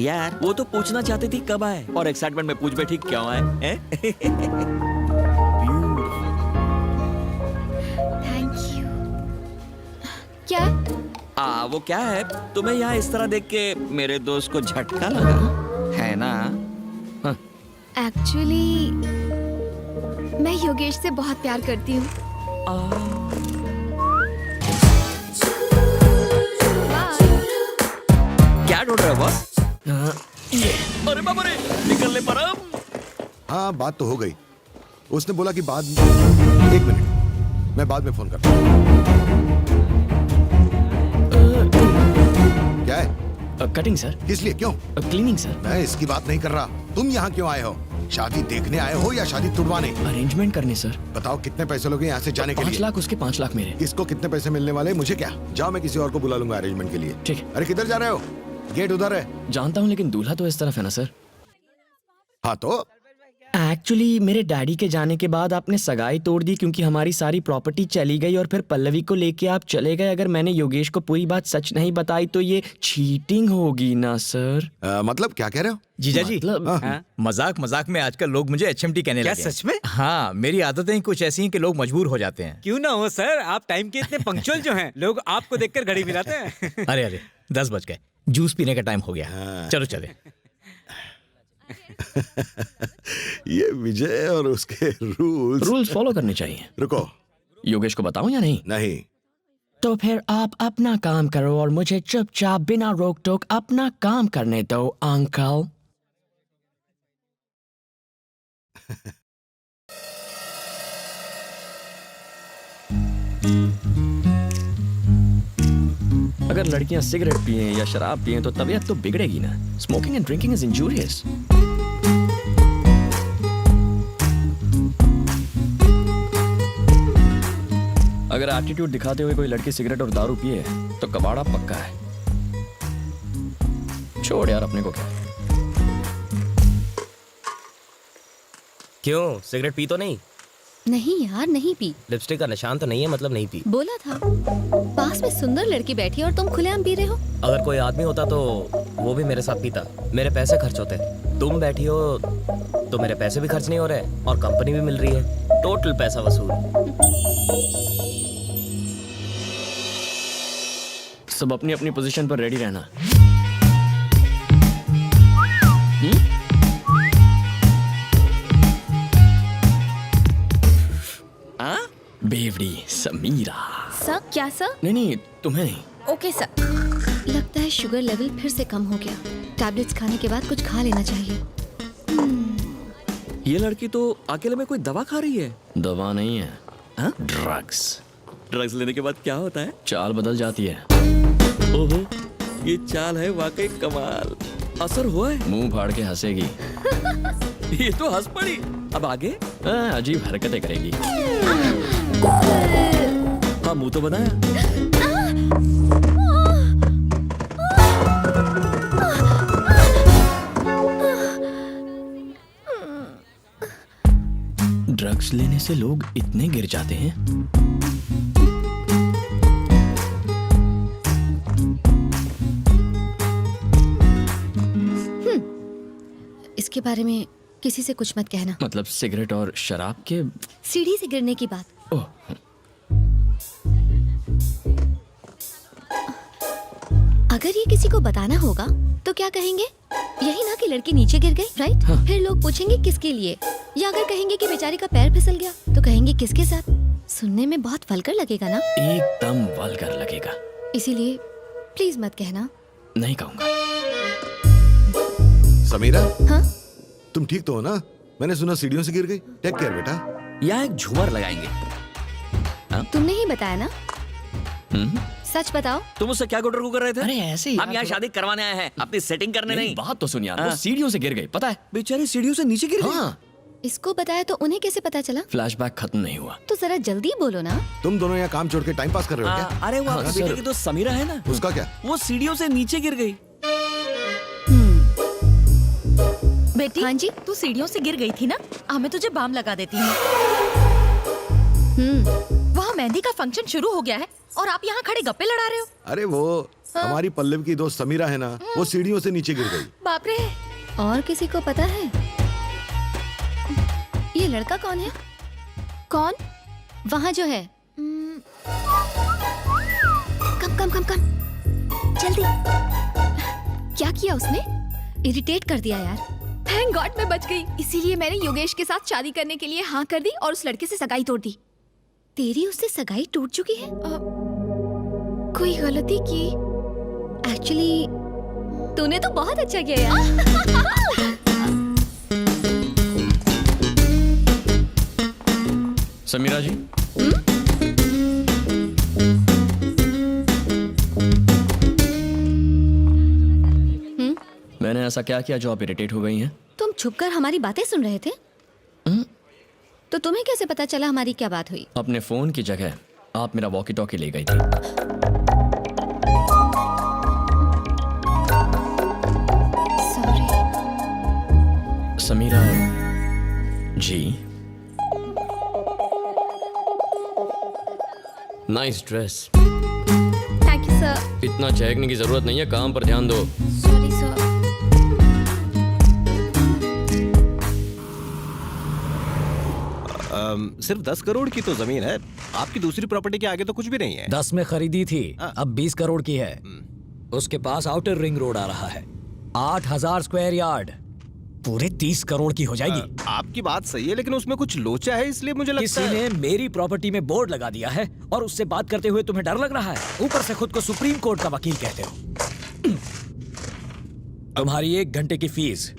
यार वो तो पूछना चाहती थी कब आए, और एक्साइटमेंट में पूछ बैठी क्यों आए हैं? Thank you. क्या? वो क्या है, तुम्हें यहाँ इस तरह देख के मेरे दोस्त को झटका लगा है ना? एक्चुअली मैं योगेश से बहुत प्यार करती हूँ। क्या ढूंढ रहे हो बॉस? अरे बाबा रे, निकल ले परम। हाँ बात तो हो गई। उसने बोला कि बाद में, 1 मिनट, मैं बाद में फोन करता हूँ। क्या है? Cutting sir. किस लिए, क्यों? Cleaning sir. मैं इसकी बात नहीं कर रहा। तुम यहाँ क्यों आए हो? शादी देखने आए हो या शादी तुड़वाने? अरेंजमेंट करने सर। बताओ कितने पैसे लोगे यहाँ से जाने के लिए? 5 लाख उसके, 5 लाख मेरे। किसको कितने पैसे मिलने वाले, मुझे क्या? जाओ, मैं किसी और को बुला लूंगा अरेंजमेंट के लिए। ठीक है। अरे किधर जा रहे हो? गेट उधर है। जानता हूँ, लेकिन दूल्हा तो इस तरफ है ना सर। हाँ तो एक्चुअली मेरे डैडी के जाने के बाद आपने सगाई तोड़ दी, क्योंकि हमारी सारी प्रॉपर्टी चली गई और फिर पल्लवी को लेके आप चले गए। अगर मैंने योगेश को पूरी बात सच नहीं बताई तो ये चीटिंग होगी ना सर? मतलब क्या कह रहे हो? जीजा जी, मतलब मजाक मजाक में आजकल लोग मुझे HMT कहने लगे। क्या सच में? हाँ, मेरी आदतें कुछ ऐसी हैं कि लोग मजबूर हो जाते हैं। क्यों ना हो सर, आप टाइम के इतने पंक्चुअल जो हैं, लोग आपको देखकर घड़ी मिलाते हैं। अरे अरे 10 बज गए, जूस पीने का टाइम हो गया। चलो चले। ये विजय और उसके रूल्स फॉलो करने चाहिए। रुको, योगेश को बताऊं या नहीं? नहीं। तो फिर आप अपना काम करो और मुझे चुपचाप बिना रोक टोक अपना काम करने दो अंकल। अगर लड़कियां सिगरेट पिए या शराब पिए तो तबीयत तो बिगड़ेगी ना। Smoking and drinking is injurious. अगर एटीट्यूड दिखाते हुए कोई लड़की सिगरेट और दारू पिए तो कबाड़ा पक्का है। छोड़ यार, अपने को क्या। क्यों, सिगरेट पी तो नहीं? नहीं यार, नहीं पी। लिपस्टिक का निशान तो नहीं है, मतलब नहीं पी। बोला था। पास में सुंदर लड़की बैठी और तुम खुलेआम पी रहे हो। अगर कोई आदमी होता तो वो भी मेरे साथ पीता, मेरे पैसे खर्च होते। तुम बैठी हो तो मेरे पैसे भी खर्च नहीं हो रहे और कंपनी भी मिल रही है। टोटल पैसा वसूल। सब अपनी अपनी पोजीशन पर रेडी रहना। बेवड़ी समीरा। सर? क्या सर? नहीं, तुम्हें नहीं। Okay sir. लगता है शुगर लेवल फिर से कम हो गया। टैबलेट्स खाने के बाद कुछ खा लेना चाहिए। ये लड़की तो अकेले में कोई दवा खा रही है। दवा नहीं है, ड्रग्स। ड्रग्स लेने के बाद क्या होता है? चाल बदल जाती है। ओहो, ये चाल है वाकई कमाल। असर हुआ है? मुंह फाड़ के हंसेगी। ये तो हंस पड़ी। अब आगे? अजीब हरकतें करेगी। हाँ, मुंह तो बनाया। ड्रग्स लेने से लोग इतने गिर जाते हैं। इसके बारे में किसी से कुछ मत कहना। मतलब सिगरेट और शराब के? सीढ़ी से गिरने की बात। ओह, अगर ये किसी को बताना होगा तो क्या कहेंगे? यही ना कि लड़की नीचे गिर गई, राइट? हाँ। फिर लोग पूछेंगे किसके लिए, या अगर कहेंगे कि बेचारी का पैर फिसल गया तो कहेंगे किसके साथ। सुनने में बहुत वल्गर लगेगा ना? एकदम वल्गर लगेगा। इसीलिए प्लीज मत कहना। नहीं कहूंगा। समीरा, हाँ? तुम ठीक तो हो ना? मैंने सुना सीढ़ियों से गिर गई। टेक केयर बेटा। यहाँ एक झूमर लगाएंगे। तुमने ही बताया ना? सच बताओ। तुम उससे क्या गुटर कर रहे थे? अरे ऐसे ही हम यहाँ शादी करवाने आए हैं, अपनी सेटिंग करने नहीं। बात तो सुन यार, वो सीढ़ियों से गिर गई, पता है? बेचारी सीढ़ियों से नीचे गिर गई। हाँ, इसको बताया तो उन्हें कैसे पता चला? फ्लैशबैक खत्म नहीं हुआ। तो जरा जल्दी बोलो ना। तुम दोनों यहाँ काम छोड़ के टाइम पास कर रहे हो क्या? अरे वो आपके बेटे की दोस्त समीरा है ना, उसका क्या? वो सीढ़ियों से नीचे गिर गई। बेटी, हाँ जी? तू सीढ़ियों से गिर गई थी ना, मैं तुझे बाम लगा देती हूँ। वहाँ मेहंदी का फंक्शन शुरू हो गया है और आप यहाँ खड़े गप्पे लड़ा रहे हो। अरे वो हमारी पल्लवी की दोस्त समीरा है ना, वो सीढ़ियों से नीचे गिर गई। बाप रे। और किसी को पता है ये लड़का कौन है? कौन? वहाँ जो है। कम कम कम कम जल्दी। क्या किया उसने? इरिटेट कर दिया यार। थैंक गॉड मैं बच गई। इसीलिए मैंने योगेश के साथ शादी करने के लिए हाँ कर दी और उस लड़के से सगाई तोड़ दी। तेरी उससे सगाई टूट चुकी है? कोई गलती की? एक्चुअली तूने तो बहुत अच्छा किया यार। समीरा जी, मैंने ऐसा क्या किया जो आप इरिटेट हो गई हैं? तुम छुपकर हमारी बातें सुन रहे थे? तो तुम्हें कैसे पता चला हमारी क्या बात हुई? अपने फोन की जगह आप मेरा वॉकी टॉकी ले गई थी। Sorry. Samira ji, nice dress. Thank you sir. इतना चहकने की जरूरत नहीं है, काम पर ध्यान दो। Sorry sir. सिर्फ 10 करोड़ की तो जमीन है, आपकी दूसरी प्रॉपर्टी के आगे तो कुछ भी नहीं है। 10 में खरीदी थी, अब 20 करोड़ की है। उसके पास आउटर रिंग रोड आ रहा है, 8000 स्क्वायर यार्ड, पूरे 30 करोड़ की हो जाएगी। आपकी बात सही है, लेकिन उसमें कुछ लोचा है, इसलिए मुझे लगता किसी है ने मेरी प्रॉपर्टी में बोर्ड लगा दिया है और उससे बात करते हुए तुम्हें डर लग रहा है। ऊपर से खुद को सुप्रीम कोर्ट का वकील कहते हो। तुम्हारी 1 घंटे की फीस।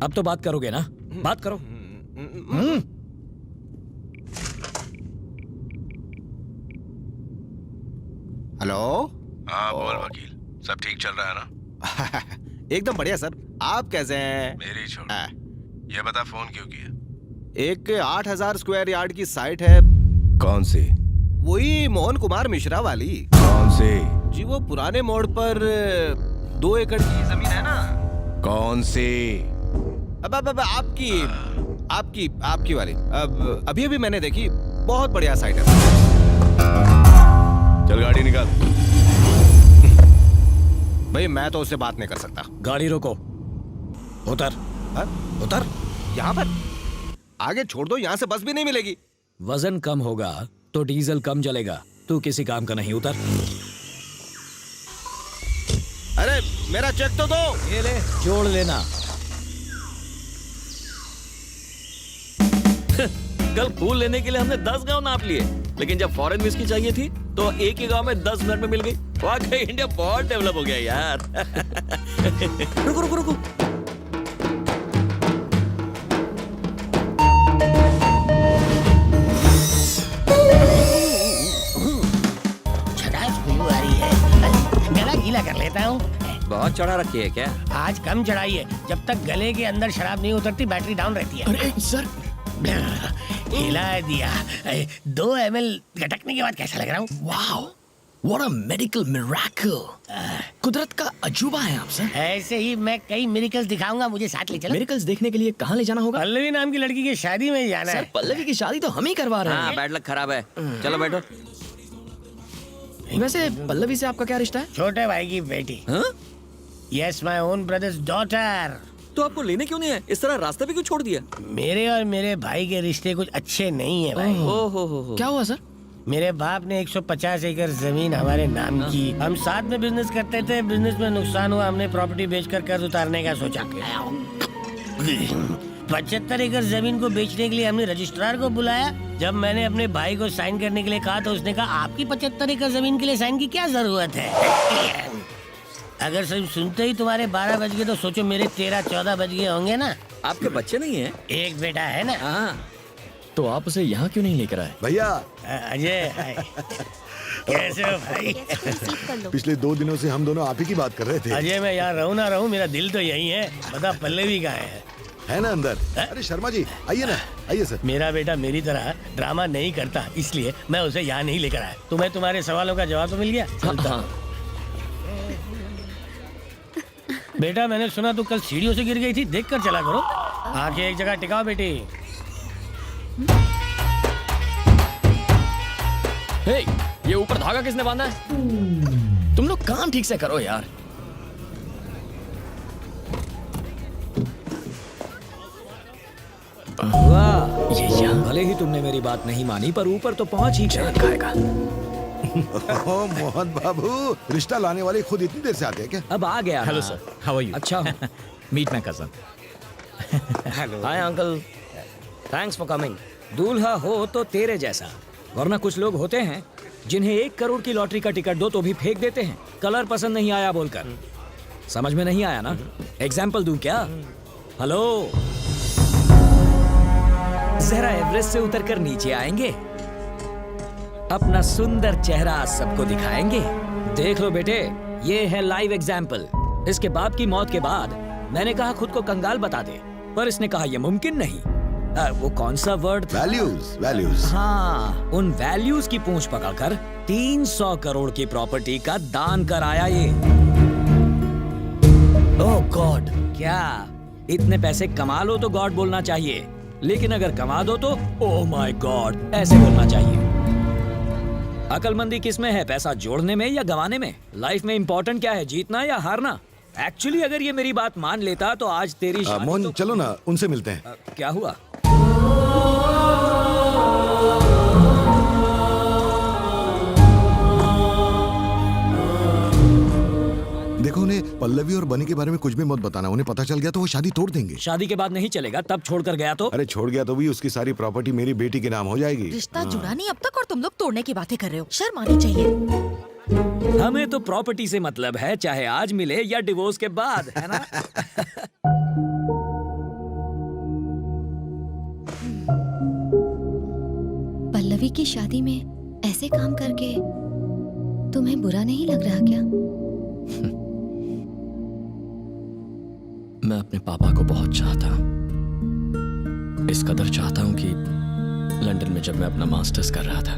अब तो बात करोगे ना? बात करो। हेलो। हाँ बोल वकील, सब ठीक चल रहा है ना? एकदम बढ़िया सर, आप कैसे हैं? मेरी छोड़, ये बता फोन क्यों किया? एक 8000 स्क्वायर यार्ड की साइट है। कौन सी? वही मोहन कुमार मिश्रा वाली। कौन सी? जी वो पुराने मोड़ पर 2 एकड़ की जमीन है ना। कौन सी? अब आपकी आपकी आपकी वाली। अब अभी मैंने देखी, बहुत बढ़िया साइट है। चल गाड़ी निकाल। भाई मैं तो उससे बात नहीं कर सकता। गाड़ी रोको, उतर। उतर? यहाँ पर? आगे छोड़ दो, यहाँ से बस भी नहीं मिलेगी। वजन कम होगा तो डीजल कम जलेगा। तू किसी काम का नहीं, उतर। अरे मेरा चेक तो दो। ये ले, जोड़ लेना। कल फूल लेने के लिए हमने 10 गांव नाप लिए, लेकिन जब फॉरेन विस्की चाहिए थी तो एक ही गांव में 10 मिनट में मिल गई। वाकई इंडिया बहुत डेवलप हो गया यार। रुको रुको रुको, गला गीला कर लेता हूँ। बहुत चढ़ा रखी है क्या? आज कम चढ़ाई है, जब तक गले के अंदर शराब नहीं उतरती बैटरी डाउन रहती है। अरे सर, हिला दिया। 2 ml गटकने के बाद कैसा लग रहा हूँ? Wow, what a medical miracle. कुदरत का अजूबा है आप सर। ऐसे ही मैं कई मिरेकल्स दिखाऊंगा, मुझे साथ ले चलो। मिरेकल्स देखने के लिए कहाँ ले जाना होगा? पल्लवी नाम की लड़की की शादी में जाना सर है। पल्लवी की शादी तो हम ही करवा रहे हाँ, हैं। बैड लक खराब है। चलो बैठो। वैसे पल्लवी से आपका क्या रिश्ता है? छोटे भाई की बेटी। हाँ? Yes, my own brothers daughter. तो आपको लेने क्यों नहीं है? इस तरह रास्ते पे क्यों छोड़ दिया? मेरे और मेरे भाई के रिश्ते कुछ अच्छे नहीं है भाई। ओ हो। क्या हुआ सर? मेरे बाप ने 150 एकड़ जमीन हमारे नाम की। हम साथ में बिजनेस करते थे, बिजनेस में नुकसान हुआ, हमने प्रॉपर्टी बेचकर कर्ज उतारने का सोचा। 75 एकड़ जमीन को बेचने के लिए हमने रजिस्ट्रार को बुलाया। जब मैंने अपने भाई को साइन करने के लिए कहा तो उसने कहा आपकी 75 एकड़ जमीन के लिए साइन की क्या जरूरत है? अगर सिर्फ सुनते ही तुम्हारे 12 बज गए तो सोचो मेरे 13-14 बज गए होंगे ना। आपके बच्चे नहीं है? एक बेटा है ना। हाँ। तो आप उसे यहाँ क्यों नहीं लेकर आए? भैया अजय, कैसे हो भाई? पिछले 2 दिनों से हम दोनों आप ही की बात कर रहे थे। अजय मैं यहाँ रहूँ ना रहूँ, मेरा दिल तो यही है। बता पल्लवी कहाँ है? है ना अंदर? अरे शर्मा जी आइए ना, आइए सर। मेरा बेटा मेरी तरह ड्रामा नहीं करता, इसलिए मैं उसे यहाँ नहीं लेकर आया। तुम्हें तुम्हारे सवालों का जवाब तो मिल गया? चलता हूँ। बेटा मैंने सुना तू कल सीढ़ियों से गिर गई थी, देख कर चला करो। आके एक जगह टिकाओ बेटी। हे, ये ऊपर धागा किसने बांधा है? तुम लोग काम ठीक से करो यार। वाह, ये यहाँ भले ही तुमने मेरी बात नहीं मानी पर ऊपर तो पहुंच ही गए। खाएगा। ओह मोहन बाबू, रिश्ता लाने वाले खुद इतनी देर से आते हैं क्या? अब आ गया हेलो ना। Sir, how are you? अच्छा हूँ। Meet my cousin. Hello. Hi uncle, thanks for coming. दूल्हा हो तो तेरे जैसा, वरना कुछ लोग होते हैं जिन्हें 1 करोड़ की लॉटरी का टिकट दो तो भी फेंक देते हैं, कलर पसंद नहीं आया बोलकर। समझ में नहीं आया ना? एग्जाम्पल दूं क्या? हेलो, जरा एवरेस्ट से उतरकर नीचे आएंगे, अपना सुंदर चेहरा सबको दिखाएंगे। देख लो बेटे, ये है लाइव एग्जाम्पल। इसके बाप की मौत के बाद मैंने कहा खुद को कंगाल बता दे, पर इसने कहा यह मुमकिन नहीं। वो कौन सा वर्ड था? Values, values. हाँ, उन वैल्यूज की पूंछ पकड़कर 300 करोड़ की प्रॉपर्टी का दान कराया ये। ओह गॉड, क्या इतने पैसे कमा लो तो गॉड बोलना चाहिए, लेकिन अगर कमा दो तो ओह माय गॉड ऐसे बोलना चाहिए। अकलमंदी किस में है, पैसा जोड़ने में या गंवाने में? लाइफ में इंपॉर्टेंट क्या है, जीतना या हारना? एक्चुअली अगर ये मेरी बात मान लेता तो आज तेरी शादी मोहन तो... चलो ना, उनसे मिलते हैं। क्या हुआ? देखो उन्हें पल्लवी और बनी के बारे में कुछ भी मत बताना, उन्हें पता चल गया तो वो शादी तोड़ देंगे। शादी के बाद नहीं चलेगा, तब छोड़कर गया तो? अरे छोड़ गया तो भी उसकी सारी प्रॉपर्टी मेरी बेटी के नाम हो जाएगी। रिश्ता जुड़ा नहीं अब तक और तुम लोग तोड़ने की बातें कर रहे हो, शर्म आनी चाहिए। हमें तो प्रॉपर्टी से मतलब है, चाहे आज मिले या डिवोर्स के बाद, है ना? पल्लवी की शादी में ऐसे काम करके तुम्हें बुरा नहीं लग रहा क्या? मैं अपने पापा को बहुत चाहता हूँ, इस कदर चाहता हूँ कि लंदन में जब मैं अपना मास्टर्स कर रहा था